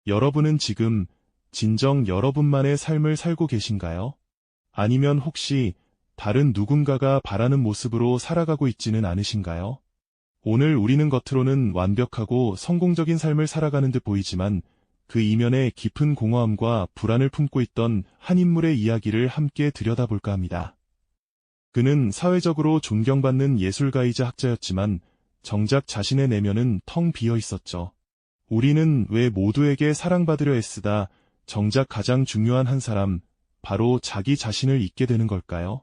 여러분은 지금 진정 여러분만의 삶을 살고 계신가요? 아니면 혹시 다른 누군가가 바라는 모습으로 살아가고 있지는 않으신가요? 오늘 우리는 겉으로는 완벽하고 성공적인 삶을 살아가는 듯 보이지만 그 이면에 깊은 공허함과 불안을 품고 있던 한 인물의 이야기를 함께 들여다볼까 합니다. 그는 사회적으로 존경받는 예술가이자 학자였지만 정작 자신의 내면은 텅 비어 있었죠. 우리는 왜 모두에게 사랑받으려 애쓰다 정작 가장 중요한 한 사람, 바로 자기 자신을 잊게 되는 걸까요?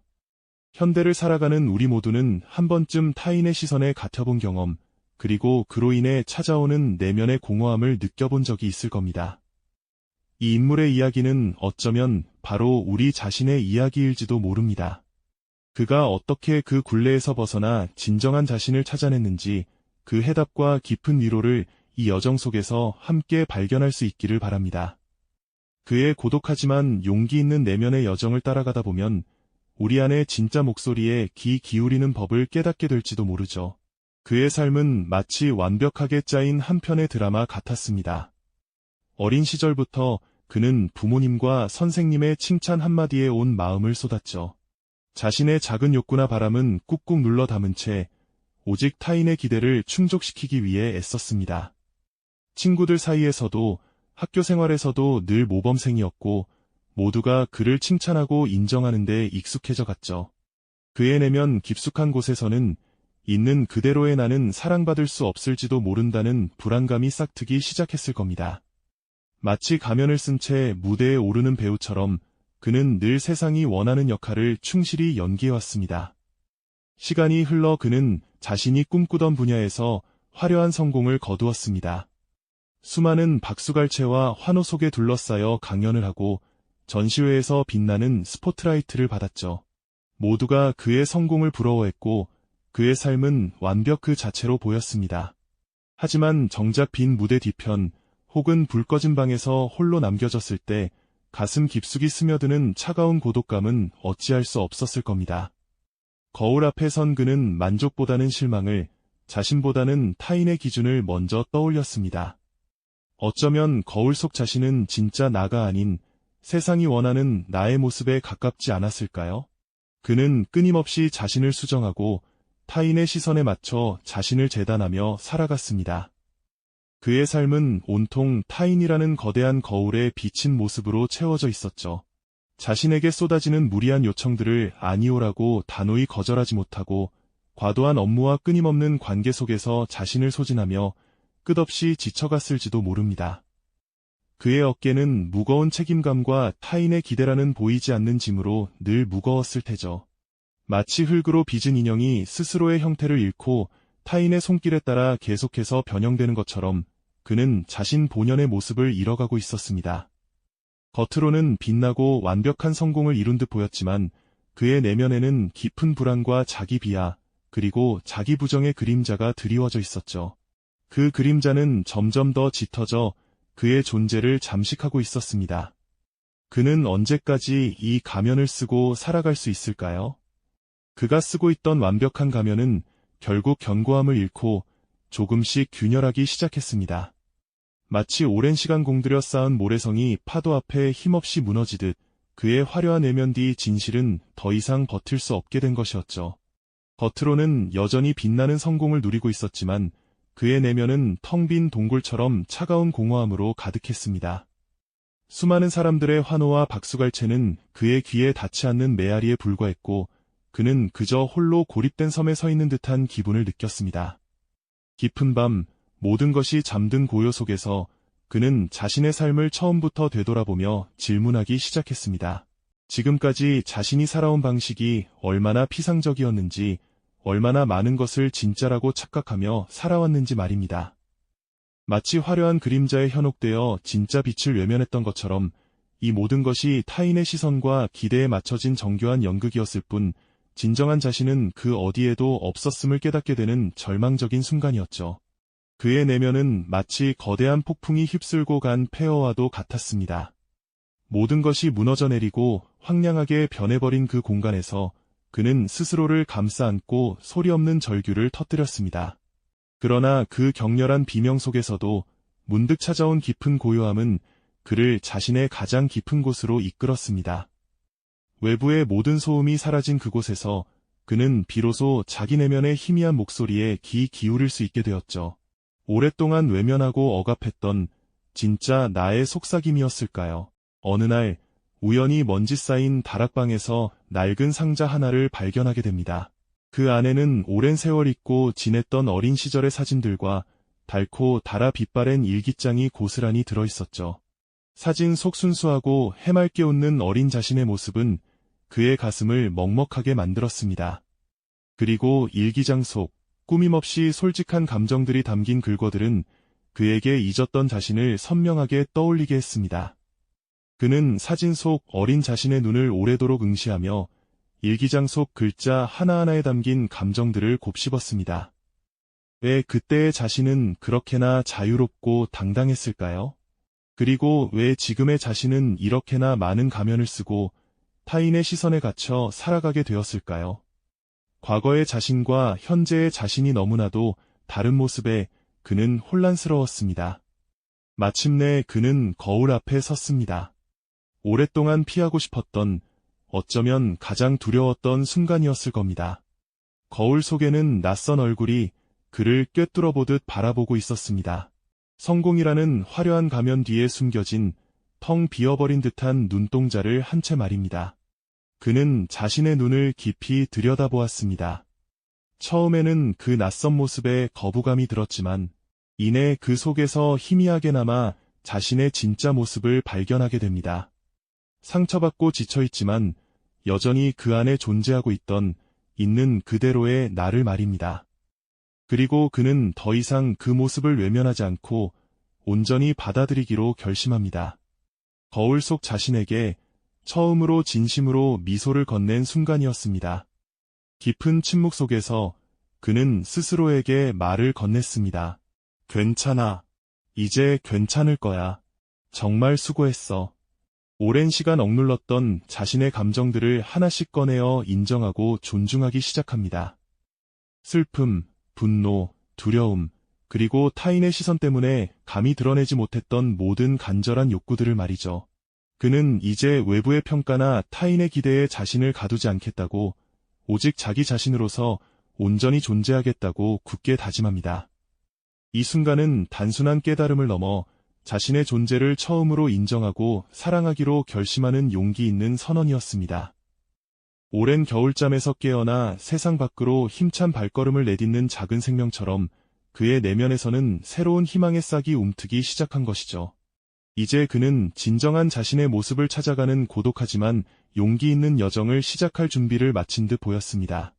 현대를 살아가는 우리 모두는 한 번쯤 타인의 시선에 갇혀본 경험, 그리고 그로 인해 찾아오는 내면의 공허함을 느껴본 적이 있을 겁니다. 이 인물의 이야기는 어쩌면 바로 우리 자신의 이야기일지도 모릅니다. 그가 어떻게 그 굴레에서 벗어나 진정한 자신을 찾아냈는지 그 해답과 깊은 위로를 이 여정 속에서 함께 발견할 수 있기를 바랍니다. 그의 고독하지만 용기 있는 내면의 여정을 따라가다 보면 우리 안의 진짜 목소리에 귀 기울이는 법을 깨닫게 될지도 모르죠. 그의 삶은 마치 완벽하게 짜인 한 편의 드라마 같았습니다. 어린 시절부터 그는 부모님과 선생님의 칭찬 한마디에 온 마음을 쏟았죠. 자신의 작은 욕구나 바람은 꾹꾹 눌러 담은 채 오직 타인의 기대를 충족시키기 위해 애썼습니다. 친구들 사이에서도 학교 생활에서도 늘 모범생이었고 모두가 그를 칭찬하고 인정하는 데 익숙해져 갔죠. 그의 내면 깊숙한 곳에서는 있는 그대로의 나는 사랑받을 수 없을지도 모른다는 불안감이 싹트기 시작했을 겁니다. 마치 가면을 쓴 채 무대에 오르는 배우처럼 그는 늘 세상이 원하는 역할을 충실히 연기해왔습니다. 시간이 흘러 그는 자신이 꿈꾸던 분야에서 화려한 성공을 거두었습니다. 수많은 박수갈채와 환호 속에 둘러싸여 강연을 하고 전시회에서 빛나는 스포트라이트를 받았죠. 모두가 그의 성공을 부러워했고 그의 삶은 완벽 그 자체로 보였습니다. 하지만 정작 빈 무대 뒤편 혹은 불 꺼진 방에서 홀로 남겨졌을 때 가슴 깊숙이 스며드는 차가운 고독감은 어찌할 수 없었을 겁니다. 거울 앞에 선 그는 만족보다는 실망을, 자신보다는 타인의 기준을 먼저 떠올렸습니다. 어쩌면 거울 속 자신은 진짜 나가 아닌 세상이 원하는 나의 모습에 가깝지 않았을까요? 그는 끊임없이 자신을 수정하고 타인의 시선에 맞춰 자신을 재단하며 살아갔습니다. 그의 삶은 온통 타인이라는 거대한 거울에 비친 모습으로 채워져 있었죠. 자신에게 쏟아지는 무리한 요청들을 아니오라고 단호히 거절하지 못하고 과도한 업무와 끊임없는 관계 속에서 자신을 소진하며 끝없이 지쳐갔을지도 모릅니다. 그의 어깨는 무거운 책임감과 타인의 기대라는 보이지 않는 짐으로 늘 무거웠을 테죠. 마치 흙으로 빚은 인형이 스스로의 형태를 잃고 타인의 손길에 따라 계속해서 변형되는 것처럼 그는 자신 본연의 모습을 잃어가고 있었습니다. 겉으로는 빛나고 완벽한 성공을 이룬 듯 보였지만 그의 내면에는 깊은 불안과 자기 비하, 그리고 자기 부정의 그림자가 드리워져 있었죠. 그 그림자는 점점 더 짙어져 그의 존재를 잠식하고 있었습니다. 그는 언제까지 이 가면을 쓰고 살아갈 수 있을까요? 그가 쓰고 있던 완벽한 가면은 결국 견고함을 잃고 조금씩 균열하기 시작했습니다. 마치 오랜 시간 공들여 쌓은 모래성이 파도 앞에 힘없이 무너지듯 그의 화려한 내면 뒤 진실은 더 이상 버틸 수 없게 된 것이었죠. 겉으로는 여전히 빛나는 성공을 누리고 있었지만 그의 내면은 텅 빈 동굴처럼 차가운 공허함으로 가득했습니다. 수많은 사람들의 환호와 박수갈채는 그의 귀에 닿지 않는 메아리에 불과했고 그는 그저 홀로 고립된 섬에 서 있는 듯한 기분을 느꼈습니다. 깊은 밤, 모든 것이 잠든 고요 속에서 그는 자신의 삶을 처음부터 되돌아보며 질문하기 시작했습니다. 지금까지 자신이 살아온 방식이 얼마나 피상적이었는지, 얼마나 많은 것을 진짜라고 착각하며 살아왔는지 말입니다. 마치 화려한 그림자에 현혹되어 진짜 빛을 외면했던 것처럼 이 모든 것이 타인의 시선과 기대에 맞춰진 정교한 연극이었을 뿐 진정한 자신은 그 어디에도 없었음을 깨닫게 되는 절망적인 순간이었죠. 그의 내면은 마치 거대한 폭풍이 휩쓸고 간 폐허와도 같았습니다. 모든 것이 무너져 내리고 황량하게 변해버린 그 공간에서 그는 스스로를 감싸 안고 소리 없는 절규를 터뜨렸습니다. 그러나 그 격렬한 비명 속에서도 문득 찾아온 깊은 고요함은 그를 자신의 가장 깊은 곳으로 이끌었습니다. 외부의 모든 소음이 사라진 그곳에서 그는 비로소 자기 내면의 희미한 목소리에 귀 기울일 수 있게 되었죠. 오랫동안 외면하고 억압했던 진짜 나의 속삭임이었을까요? 어느 날 우연히 먼지 쌓인 다락방에서 낡은 상자 하나를 발견하게 됩니다. 그 안에는 오랜 세월 잊고 지냈던 어린 시절의 사진들과 닳고 달아 빛바랜 일기장이 고스란히 들어있었죠. 사진 속 순수하고 해맑게 웃는 어린 자신의 모습은 그의 가슴을 먹먹하게 만들었습니다. 그리고 일기장 속 꾸밈없이 솔직한 감정들이 담긴 글거들은 그에게 잊었던 자신을 선명하게 떠올리게 했습니다. 그는 사진 속 어린 자신의 눈을 오래도록 응시하며 일기장 속 글자 하나하나에 담긴 감정들을 곱씹었습니다. 왜 그때의 자신은 그렇게나 자유롭고 당당했을까요? 그리고 왜 지금의 자신은 이렇게나 많은 가면을 쓰고 타인의 시선에 갇혀 살아가게 되었을까요? 과거의 자신과 현재의 자신이 너무나도 다른 모습에 그는 혼란스러웠습니다. 마침내 그는 거울 앞에 섰습니다. 오랫동안 피하고 싶었던, 어쩌면 가장 두려웠던 순간이었을 겁니다. 거울 속에는 낯선 얼굴이 그를 꿰뚫어 보듯 바라보고 있었습니다. 성공이라는 화려한 가면 뒤에 숨겨진 텅 비어버린 듯한 눈동자를 한 채 말입니다. 그는 자신의 눈을 깊이 들여다보았습니다. 처음에는 그 낯선 모습에 거부감이 들었지만 이내 그 속에서 희미하게나마 자신의 진짜 모습을 발견하게 됩니다. 상처받고 지쳐있지만 여전히 그 안에 존재하고 있는 그대로의 나를 말입니다. 그리고 그는 더 이상 그 모습을 외면하지 않고 온전히 받아들이기로 결심합니다. 거울 속 자신에게 처음으로 진심으로 미소를 건넨 순간이었습니다. 깊은 침묵 속에서 그는 스스로에게 말을 건넸습니다. 괜찮아. 이제 괜찮을 거야. 정말 수고했어. 오랜 시간 억눌렀던 자신의 감정들을 하나씩 꺼내어 인정하고 존중하기 시작합니다. 슬픔, 분노, 두려움, 그리고 타인의 시선 때문에 감히 드러내지 못했던 모든 간절한 욕구들을 말이죠. 그는 이제 외부의 평가나 타인의 기대에 자신을 가두지 않겠다고, 오직 자기 자신으로서 온전히 존재하겠다고 굳게 다짐합니다. 이 순간은 단순한 깨달음을 넘어 자신의 존재를 처음으로 인정하고 사랑하기로 결심하는 용기 있는 선언이었습니다. 오랜 겨울잠에서 깨어나 세상 밖으로 힘찬 발걸음을 내딛는 작은 생명처럼 그의 내면에서는 새로운 희망의 싹이 움트기 시작한 것이죠. 이제 그는 진정한 자신의 모습을 찾아가는 고독하지만 용기 있는 여정을 시작할 준비를 마친 듯 보였습니다.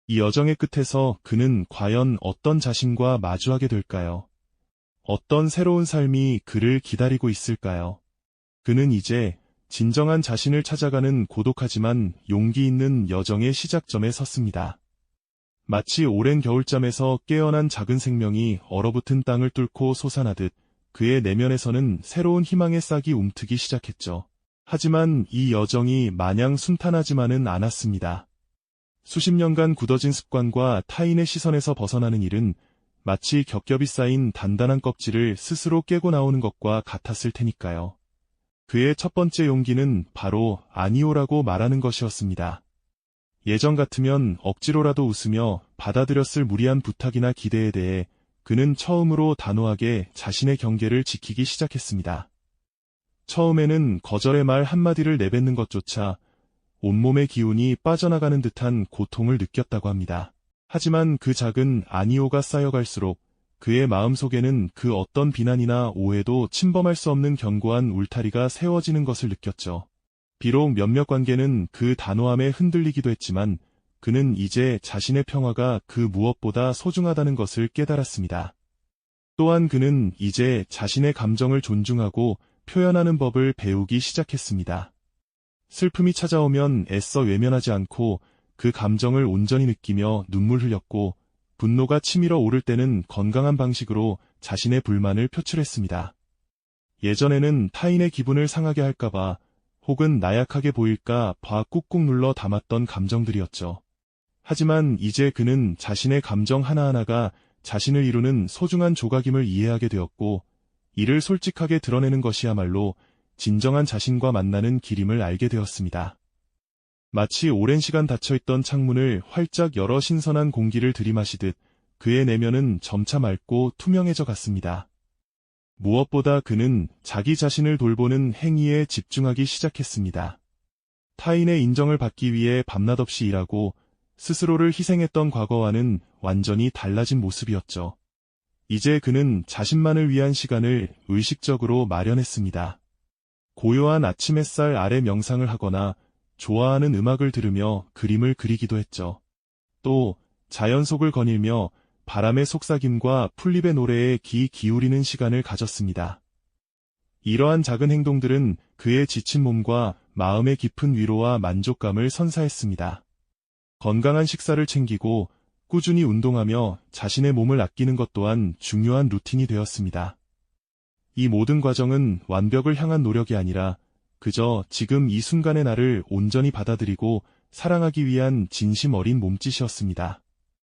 이 여정의 끝에서 그는 과연 어떤 자신과 마주하게 될까요? 어떤 새로운 삶이 그를 기다리고 있을까요? 그는 이제 진정한 자신을 찾아가는 고독하지만 용기 있는 여정의 시작점에 섰습니다. 마치 오랜 겨울잠에서 깨어난 작은 생명이 얼어붙은 땅을 뚫고 솟아나듯 그의 내면에서는 새로운 희망의 싹이 움트기 시작했죠. 하지만 이 여정이 마냥 순탄하지만은 않았습니다. 수십 년간 굳어진 습관과 타인의 시선에서 벗어나는 일은 마치 겹겹이 쌓인 단단한 껍질을 스스로 깨고 나오는 것과 같았을 테니까요. 그의 첫 번째 용기는 바로 아니오라고 말하는 것이었습니다. 예전 같으면 억지로라도 웃으며 받아들였을 무리한 부탁이나 기대에 대해 그는 처음으로 단호하게 자신의 경계를 지키기 시작했습니다. 처음에는 거절의 말 한마디를 내뱉는 것조차 온몸의 기운이 빠져나가는 듯한 고통을 느꼈다고 합니다. 하지만 그 작은 아니오가 쌓여갈수록 그의 마음속에는 그 어떤 비난이나 오해도 침범할 수 없는 견고한 울타리가 세워지는 것을 느꼈죠. 비록 몇몇 관계는 그 단호함에 흔들리기도 했지만 그는 이제 자신의 평화가 그 무엇보다 소중하다는 것을 깨달았습니다. 또한 그는 이제 자신의 감정을 존중하고 표현하는 법을 배우기 시작했습니다. 슬픔이 찾아오면 애써 외면하지 않고 그 감정을 온전히 느끼며 눈물 흘렸고, 분노가 치밀어 오를 때는 건강한 방식으로 자신의 불만을 표출했습니다. 예전에는 타인의 기분을 상하게 할까봐 혹은 나약하게 보일까 봐 꾹꾹 눌러 담았던 감정들이었죠. 하지만 이제 그는 자신의 감정 하나하나가 자신을 이루는 소중한 조각임을 이해하게 되었고, 이를 솔직하게 드러내는 것이야말로 진정한 자신과 만나는 길임을 알게 되었습니다. 마치 오랜 시간 닫혀있던 창문을 활짝 열어 신선한 공기를 들이마시듯 그의 내면은 점차 맑고 투명해져 갔습니다. 무엇보다 그는 자기 자신을 돌보는 행위에 집중하기 시작했습니다. 타인의 인정을 받기 위해 밤낮 없이 일하고 스스로를 희생했던 과거와는 완전히 달라진 모습이었죠. 이제 그는 자신만을 위한 시간을 의식적으로 마련했습니다. 고요한 아침 햇살 아래 명상을 하거나 좋아하는 음악을 들으며 그림을 그리기도 했죠. 또 자연 속을 거닐며 바람의 속삭임과 풀잎의 노래에 귀 기울이는 시간을 가졌습니다. 이러한 작은 행동들은 그의 지친 몸과 마음의 깊은 위로와 만족감을 선사했습니다. 건강한 식사를 챙기고 꾸준히 운동하며 자신의 몸을 아끼는 것 또한 중요한 루틴이 되었습니다. 이 모든 과정은 완벽을 향한 노력이 아니라 그저 지금 이 순간의 나를 온전히 받아들이고 사랑하기 위한 진심 어린 몸짓이었습니다.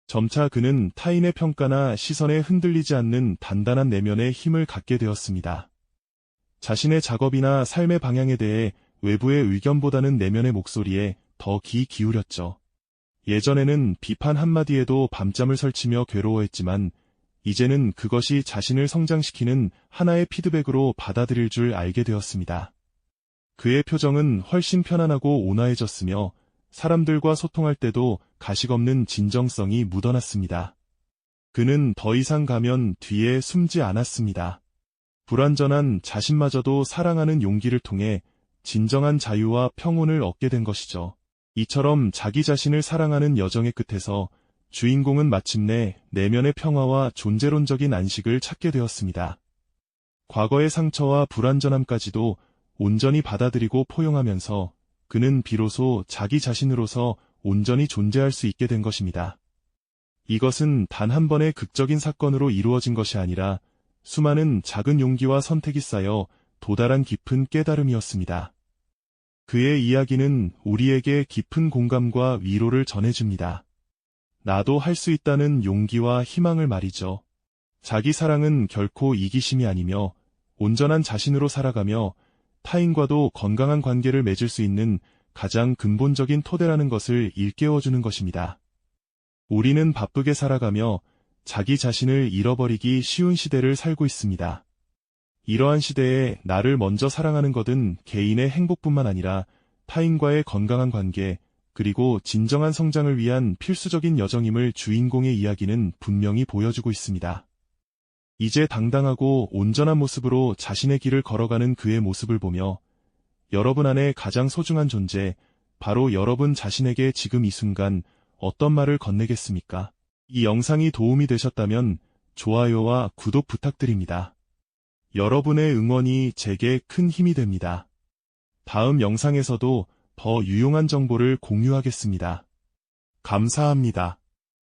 점차 그는 타인의 평가나 시선에 흔들리지 않는 단단한 내면의 힘을 갖게 되었습니다. 자신의 작업이나 삶의 방향에 대해 외부의 의견보다는 내면의 목소리에 더 귀 기울였죠. 예전에는 비판 한마디에도 밤잠을 설치며 괴로워했지만 이제는 그것이 자신을 성장시키는 하나의 피드백으로 받아들일 줄 알게 되었습니다. 그의 표정은 훨씬 편안하고 온화해졌으며 사람들과 소통할 때도 가식 없는 진정성이 묻어났습니다. 그는 더 이상 가면 뒤에 숨지 않았습니다. 불완전한 자신마저도 사랑하는 용기를 통해 진정한 자유와 평온을 얻게 된 것이죠. 이처럼 자기 자신을 사랑하는 여정의 끝에서 주인공은 마침내 내면의 평화와 존재론적인 안식을 찾게 되었습니다. 과거의 상처와 불완전함까지도 온전히 받아들이고 포용하면서 그는 비로소 자기 자신으로서 온전히 존재할 수 있게 된 것입니다. 이것은 단 한 번의 극적인 사건으로 이루어진 것이 아니라 수많은 작은 용기와 선택이 쌓여 도달한 깊은 깨달음이었습니다. 그의 이야기는 우리에게 깊은 공감과 위로를 전해줍니다. 나도 할 수 있다는 용기와 희망을 말이죠. 자기 사랑은 결코 이기심이 아니며 온전한 자신으로 살아가며 타인과도 건강한 관계를 맺을 수 있는 가장 근본적인 토대라는 것을 일깨워주는 것입니다. 우리는 바쁘게 살아가며 자기 자신을 잃어버리기 쉬운 시대를 살고 있습니다. 이러한 시대에 나를 먼저 사랑하는 것은 개인의 행복뿐만 아니라 타인과의 건강한 관계, 그리고 진정한 성장을 위한 필수적인 여정임을 주인공의 이야기는 분명히 보여주고 있습니다. 이제 당당하고 온전한 모습으로 자신의 길을 걸어가는 그의 모습을 보며 여러분 안에 가장 소중한 존재, 바로 여러분 자신에게 지금 이 순간 어떤 말을 건네겠습니까? 이 영상이 도움이 되셨다면 좋아요와 구독 부탁드립니다. 여러분의 응원이 제게 큰 힘이 됩니다. 다음 영상에서도 더 유용한 정보를 공유하겠습니다. 감사합니다.